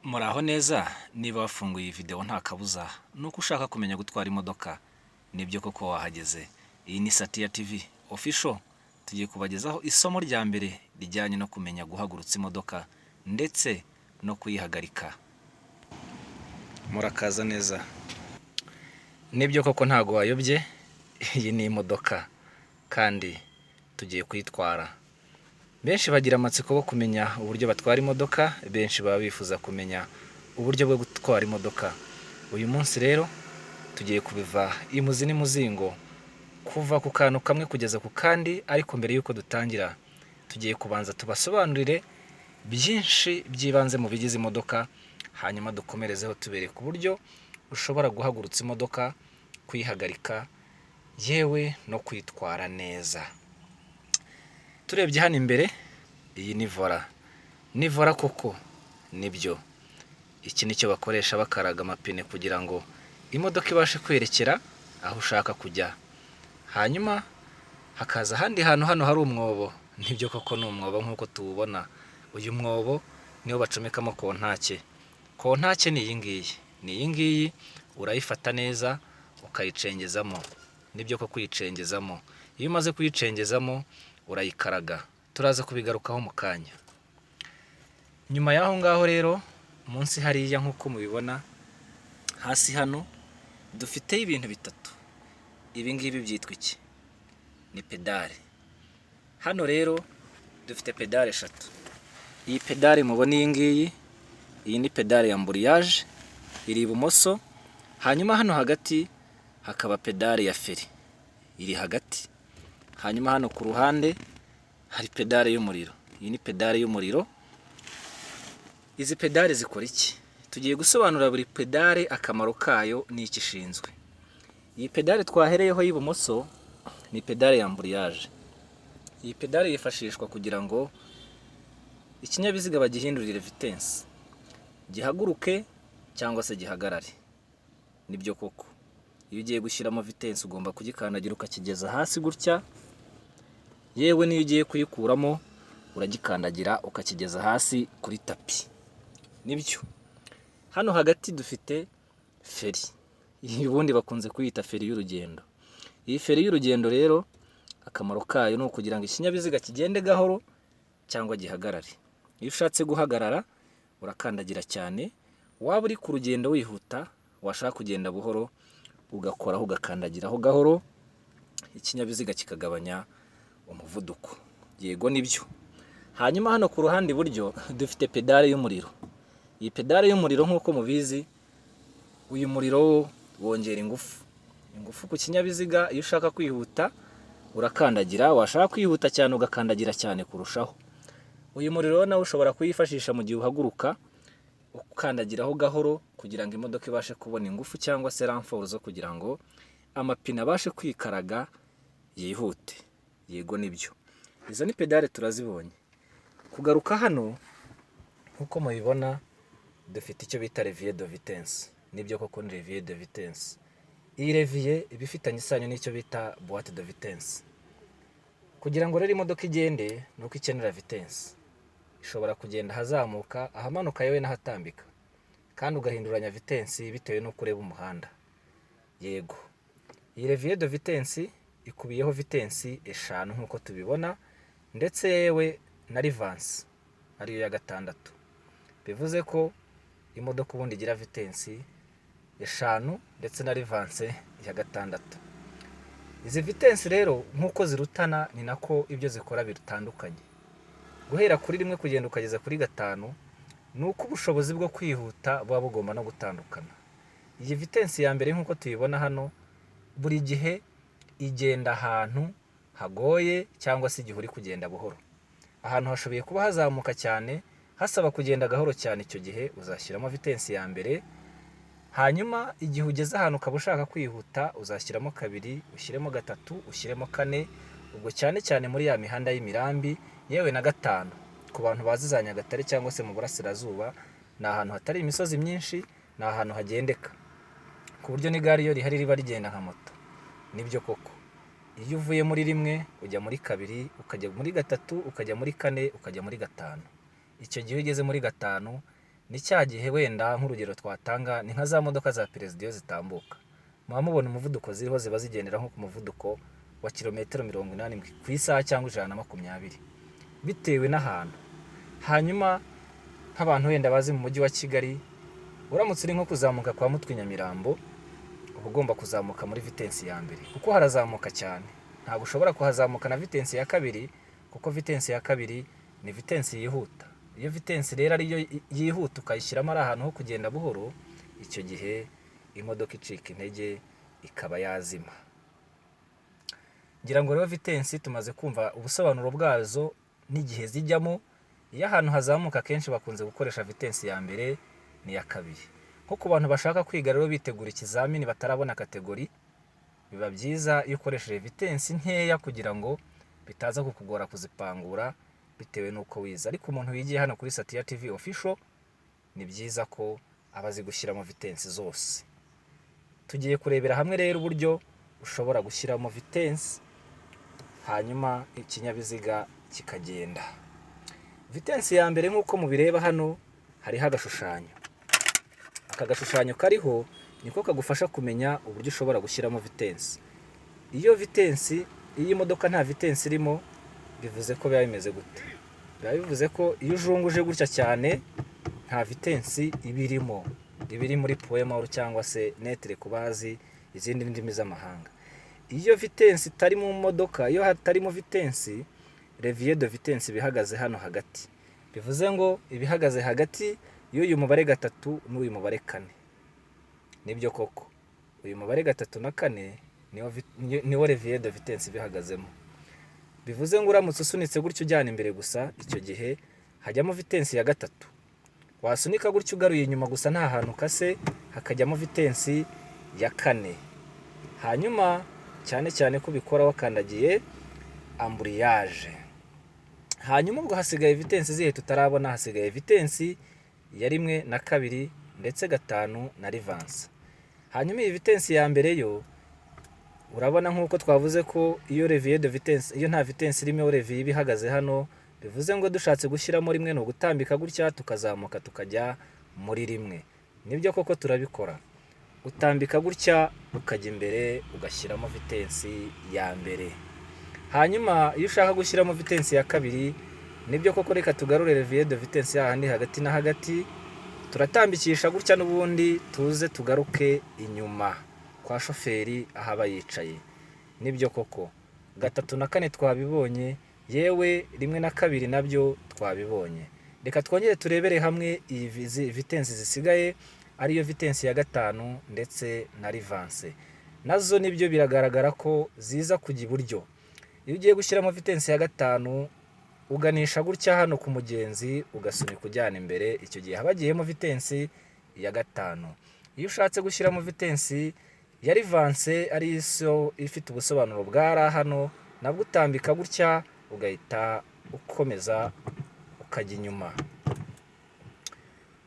Muraho neza niba wafunguye iyi video nta kabuza nuko ushaka kumenya gutwara imodoka nibyo koko wahageze. Iyi ni Satya TV official, tugiye kubagezaho isomo rya mbere rijyanye no kumenya guhagurutsa imodoka ndetse no kuyihagarika. Murakaza neza. Nibyo koko ntago wayobye, iyi ni imodoka kandi tugiye kuyitwara. Benshi bagira amatsiko bo kumenya uburyo batwara imodoka, benshi baba bifuza kumenya uburyo bwo gutwara imodoka. Uyu munsi rero tugiye kubiva imuzi n'imuzingo, kuva ku kantu kamwe kugeza ku kandi, ariko mbere yuko dutangira tugiye kubanza tubasobanurire byinshi byibanze mu bigize imodoka, hanyuma dukomerezeho tubereka uburyo ushobora guhagurutsa imodoka, kuyihagarika, yewe no kwitwara neza. Turebye hano imbere, iyi ni vola. Ni vola koko, nibyo. Iki nicyo bakoresha bakaraga amapine kugira ngo imodoka ibashe kwerekera aho ushaka kujya. Hanyuma hakaza ahandi hantu hano hari umwobo. Nibyo koko ni umwobo nk'uko tuwubona. Uyu mwobo niwo bacomekamo kontake. Kontake ni iyi ngiyi. Ni iyi ngiyi urayifata neza ukayicengezamo. Nibyo koko uyicengezamo. Iyo umaze kuyicengezamo urayikaraga. Turaza kubigarukaho mu kanya. Nyuma y'aho ngaho rero, munsi hariya nk'uko mubibona, hasi hano dufiteho ibintu bitatu. Ibi ngibi byitwa iki? Ni pedale. Hano rero dufite pedale eshatu. Iyi pedale mubona iyi ngiyi, iyi ni pedale ya amburiyaje, iri ibumoso. Hanyuma hano hagati hakaba pedale ya feri, iri hagati. Hanyuma hano ku ruhande hari pedale y'umuriro. Iyi ni pedale y'umuriro. Izi pedale zikora iki? Tugiye gusobanura buri pedale akamaro kayo n'iki ishinzwe. Iyi pedale twahereyeho y'ibumoso ni pedale ya amburiyaje. Iyi pedale yifashishwa kugira ngo ikinyabiziga bagihindurire vitensi, gihaguruke cyangwa se gihagarare. Nibyo koko. Iyo ugiye gushyiramo vitensi ugomba kugikandagira ukakigeza hasi gutya. Yewe niyo ugiye kuyikuramo uragikandagira ukakigeza hasi kuri tapi. Nibyo. Hano hagati dufite feri. Iyi ubundi bakunze kuyita feri y'urugendo. Iyi feri y'urugendo rero akamaro kayo ni ukugira ngo ikinyabiziga kigende gahoro cyangwa gihagarare. Iyo ushatse guhagarara urakandagira cyane, waba uri ku rugendo wihuta, washaka kugenda buhoro ugakoraho ugakandagiraho gahoro, ikinyabiziga kikagabanya umuvuduko. Yego nibyo. Hanyuma hano ku ruhande iburyo dufite pedale y'umuriro. Iyi pedale y'umuriro nk'uko mubizi, uyu muriro wongera ingufu. Ingufu ku kinyabiziga. Iyo ushaka kwihuta urakandagira, washaka kwihuta cyane ugakandagira cyane kurushaho. Uyu muriro nawe ushobora kuyifashisha mu gihe uhaguruka, ukandagiraho gahoro kugira ngo imodoka ibashe kubona ingufu cyangwa se ramforo zo kugira ngo amapine abashe kwikaraga yihute. Yego nibyo. Izo ni pedale turazibonye. Kugaruka hano nkuko mubibona dufite icyo bita levier de vitesse. Nibyo koko ni levier de vitesse. Iyi levier ibifitanye isano n'icyo bita boîte de vitesse. Kugira ngo rero imodoka igende nuko ikenera vitesse. Ishobora kugenda hazamuka, ahamanuka yewe n'ahatambika, kandi ugahinduranya vitesse bitewe no kureba umuhanda. Yego. Iyi levier de vitesse ikubiyeho vitesse eshanu nkuko tubibona, ndetse yewe na rivansi ariyo ya gatandatu. Bivuze ko imodoka ubundi igira vitesse eshanu ndetse na rivansi ya gatandatu. Izi vitesse rero nkuko zirutana ni nako ibyo zikora bitandukanye. Guhera kuri rimwe kugenda ukageza kuri gatanu, nuko ubushobozi bwo kwihuta buba bugomba no gutandukana. Iyi vitesse ya mbere nkuko tuyibona hano, buri gihe igenda ahantu hagoye cyangwa se igihe uri kugenda buhoro. Ahantu hashoboye kuba hazamuka cyane hasaba kugenda gahoro cyane, icyo gihe uzashyiramo vitesse ya mbere. Hanyuma igihe ugeze ahantu ukaba ushaka kwihuta uzashyiramo kabiri, ushyiremo gatatu, ushyiremo kane. Ubwo cyane cyane muri ya mihanda y'imirambi, yewe na gatanu ku bantu bazi za Nyagatare cyangwa se mu burasirazuba, ni ahantu hatari imisozi myinshi, ni ahantu hagendeka ku buryo n'igare iyo rihari riba rigenda nka moto. Nibyo koko. Iyo uvuye muri rimwe ujya muri kabiri, ukajya muri gatatu, ukajya muri kane, ukajya muri gatanu. Icyo gihe ugeze muri gatanu ni cya gihe wenda nk'urugero twatanga ni nka za modoka za perezida iyo zitambuka, muba mubona umuvuduko ziriho ziba zigendera nko ku muvuduko wa kilometero 80 ku isaha cyangwa 120 bitewe n'ahantu. Hanyuma nk'abantu wenda bazi mu mujyi wa Kigali, uramutse uri nko kuzamuka kwa Mutwe Nyamirambo, uba ugomba kuzamuka muri vitensi ya mbere kuko harazamuka cyane. Ntabwo ushobora kuhazamuka na vitensi ya kabiri kuko vitensi ya kabiri ni vitensi yihuta. Iyo vitensi rero ariyo yihuta ukayishyiramo ari ahantu ho kugenda buhoro, icyo gihe imodoka icika intege ikaba yazima. Ngira ngo rero vitensi tumaze kumva ubusobanuro bwazo n'igihe zijyamo. Iyo ahantu hazamuka kenshi bakunze gukoresha vitensi ya mbere n'iya kabiri. Nko ku bantu bashaka kwiga rero bitegura ikizamini batarabona kategori, biba byiza iyo ukoresheje vitensi nkeya kugira ngo bitaza kukugora kuzipangura bitewe n'uko wize. Ariko umuntu wigiye hano kuri Satya TV Official ni byiza ko abazi gushyiramo vitensi zose. Tugiye kurebera hamwe rero uburyo ushobora gushyiramo vitensi hanyuma ikinyabiziga kikagenda. Vitensi ya mbere nk'uko mubireba hano hariho agashushanyo. Aka gashushanyo kariho niko kagufasha kumenya uburyo ushobora gushyiramo vitensi. Iyo imodoka nta vitensi irimo, bivuze ko biba bimeze gute? Biba bivuze ko iyo ujunguje gutya cyane nta vitensi ibirimo. Ibiri muri poids mort cyangwa se netre kubazi izindi ndimi z'amahanga. Iyo vitensi itari mu modoka, iyo hatarimo vitensi, levier de vitesse bihagaze hano hagati. Bivuze ngo ibihagaze hagati y'uyu mubare 3 n'uyu mubare 4. Nibyo koko. Uyu mubare 3 na 4 niwo levier de vitesse bihagazemo. Bivuze ngo uramutse usunitse gutyo ujyana imbere gusa, icyo gihe hajyamo vitensi ya 3. Wasunika gutyo ugaruye inyuma gusa nta hantu kase, hakajyamo vitensi ya 4. Hanyuma cyane cyane ko bikora wakandagiye ambriyage. Hanyuma ubwo hasigaye vitensi zihe tutarabona, hasigaye vitensi ya 1 na 2 ndetse 5 na rivanse. Hanyuma iyi vitensi ya mbere yo urabona nk'uko twavuze ko iyo levier de vitesse, iyo nta vitensi irimo levier bihagaze hano, bivuze ngo dushatse gushyiramo 1 no gutambika gutya tukazamuka tukajya muri 1. Nibyo koko turabikora. Utambika gutya ukajya imbere ugashyiramo vitensi ya mbere. Hanyuma iyo ushaka gushyiramo vitensi ya 2, nibyo koko reka tugarure levier de vitesse hahandi hagati na hagati, turatambikisha gutya n'ubundi tuze tugaruke inyuma kwa shoferi ahaba yicaye. Nibyo koko 3 na 4 twabibonye, yewe 1 na 2 nabyo twabibonye. Reka twongere turebere hamwe iyi vitensi zisigaye, ariyo vitensi ya 5 ndetse na rivanse. Nazo nibyo biragaragara ko ziza kujya iburyo. Iyo ugiye gushyiramo vitensi ya 5 uganisha gutya hano ku mugenzi ugasunika ujyana imbere, icyo gihe habagiyemo vitensi ya 5. Iyo ushatse gushyiramo vitensi ya rivanse ari iso ifite ubusobanuro bwara hano, nabwo utambika gutya ugahita ukomeza ukajya inyuma.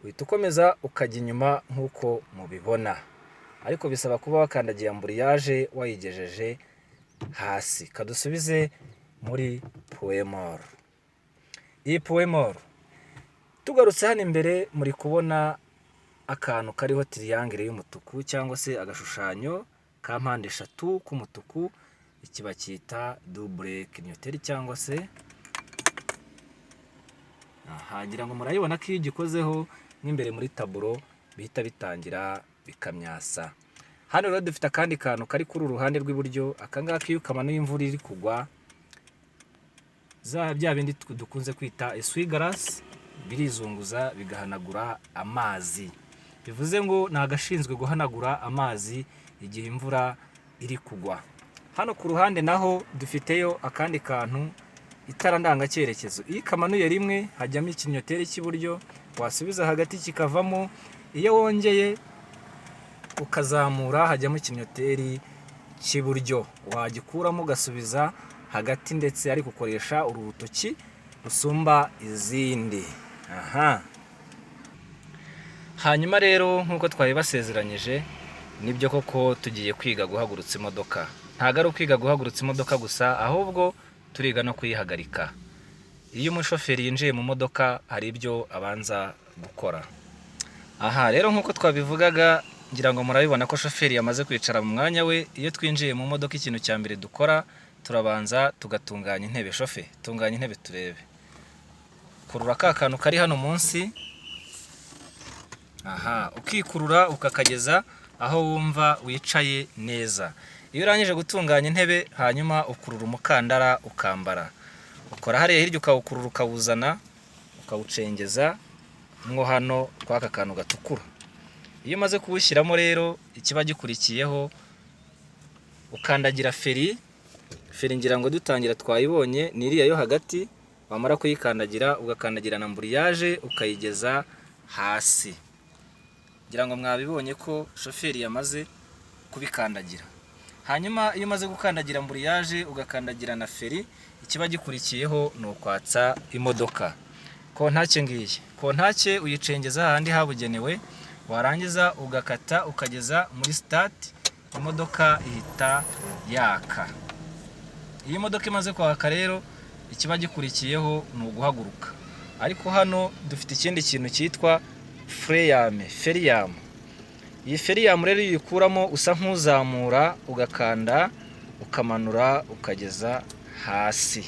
Uhita ukomeza ukajya inyuma nk'uko mubibona, ariko bisaba kuba wakandagiye ambriyage wayigejeje hasi. Kadusubize muri poids mort. Iyi poids mort tugarutse hano imbere muri kubona akantu kariho triangle y'umutuku cyangwa se agashushanyo ka mpande 3 k'umutuku, iki bacyita double clignoteur cyangwa se ngira ngo murayibona ko iyo ugikozeho n'imbere muri taburo bihita bitangira bikamyasa. Hano rero dufite akandi kantu kari kuri uruhande rw'iburyo, akangaka iyo kamanuye imvura iri kugwa, bya bindi dukunze kwita essuie-glace birizunguza bigahanagura amazi. Bivuze ngo nagashinzwe guhanagura amazi igihe imvura iri kugwa. Hano ku ruhande naho dufiteyo akandi kantu, itara ndanga cyerekezo. Iyo kamanuye rimwe hajyamo ikinyoteri cy'iburyo, wasubiza hagati kikavamo, iyo wongeye ukazamura hajyamo ikinyoteri cy'iburyo, wagikuramo ugasubiza hagati ndetse ari gukoresha uru rutoki rusumba izindi. Hanyuma rero nk'uko twari basezeranyije, nibyo koko tugiye kwiga guhagurutsa imodoka. Ntago ari ukwiga guhagurutsa imodoka gusa, ahubwo turiga no kuyihagarika. Iyo umushoferi yinjiye mu modoka hari ibyo abanza gukora. Aha rero nk'uko twabivugaga ngira ngo murabibona ko shoferi yamaze kwicara mu mwanya we. Iyo twinjiye mu modoka ikintu cya mbere dukora turabanza tugatunganya intebe. Shofe, tunganya intebe turebe. Kurura ka kantu kari hano munsi. Aha, ukikurura ukakageza aho wumva wicaye neza. Iyo urangije gutunganya intebe hanyuma ukurura umukandara ukambara. Ukora hariya hirya ukawukurura ukawuzana ukawucengeza mwo hano kwaka kantu gatukura. Iyo umaze kuwushyiramo rero ikiba gikurikiyeho ukandagira feri. Feri ngira ngo dutangira twayibonye ni iriya yo hagati. Wamara kuyikandagira ugakandagira na amburiyaje ukayigeza hasi. Ngira ngo mwabibonye ko shoferi yamaze kubikandagira. Hanyuma iyo umaze gukandagira amburiyaje ugakandagira na feri, ikiba gikurikiyeho ni ukwatsa imodoka. Kontake ngiye. Kontake uyicengeza ahandi habugenewe, warangiza ugakata ukageza muri start, imodoka ihita yaka. Iyi modoka imaze kwaka rero ikiba gikurikiyeho ni uguhaguruka. Ariko hano dufite ikindi kintu cyitwa feriyamu. Iyi feriyamu rero uyikuramo usa nk'uzamura ugakanda ukamanura ukageza hasi.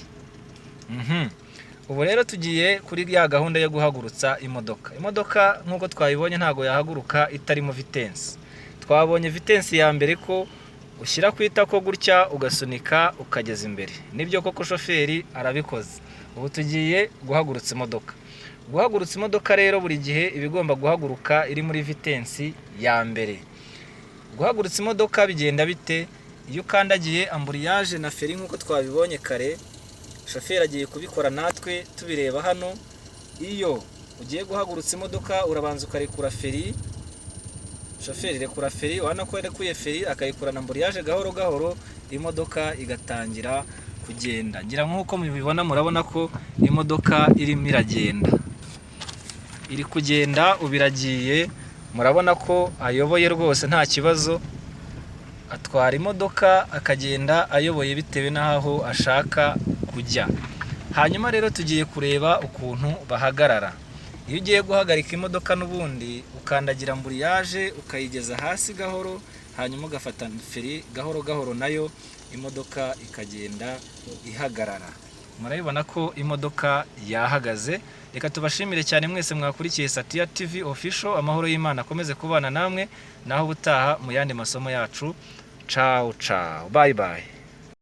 Ubu rero tugiye kuri ya gahunda yo guhagurutsa imodoka. Imodoka nk'uko twayibonye ntago yahaguruka itarimo vitensi. Twabonye vitensi ya mbere ko ushyira ku itako gutya ugasunika ukageza imbere. Nibyo koko shoferi arabikoze. Ubu tugiye guhagurutsa imodoka. Guhagurutsa imodoka rero buri gihe ibigomba guhaguruka iri muri vitensi ya mbere. Guhagurutsa imodoka bigenda bite? Iyo ukandagiye amburiyaje na feri nk'uko twabibonye kare, shoferi agiye kubikora natwe tubireba hano. Iyo ugiye guhagurutsa imodoka urabanza ukarekura feri. Shoferi rekura feri, wana ko yarekuye feri akayikurana amburiyaje gahoro gahoro, imodoka igatangira kugenda. Ngira nk'uko mubibona murabona ko imodoka irimo iragenda. Iri kugenda ubiragiye, murabona ko ayoboye rwose nta kibazo. Atwara imodoka akagenda ayoboye bitewe n'aho ashaka kujya. Hanyuma rero tugiye kureba ukuntu bahagarara. Iyo ugiye guhagarika imodoka n'ubundi ukandagira amburiyaje ukayigeza hasi gahoro, hanyuma ugafata feri gahoro gahoro nayo imodoka ikagenda ihagarara. Murabibona ko imodoka yahagaze. Reka tubashimire cyane mwese mwakurikiye Satya TV Official. Amahoro y'Imana akomeze kubana namwe, naho ubutaha mu yandi masomo yacu. Ciao ciao, bye bye.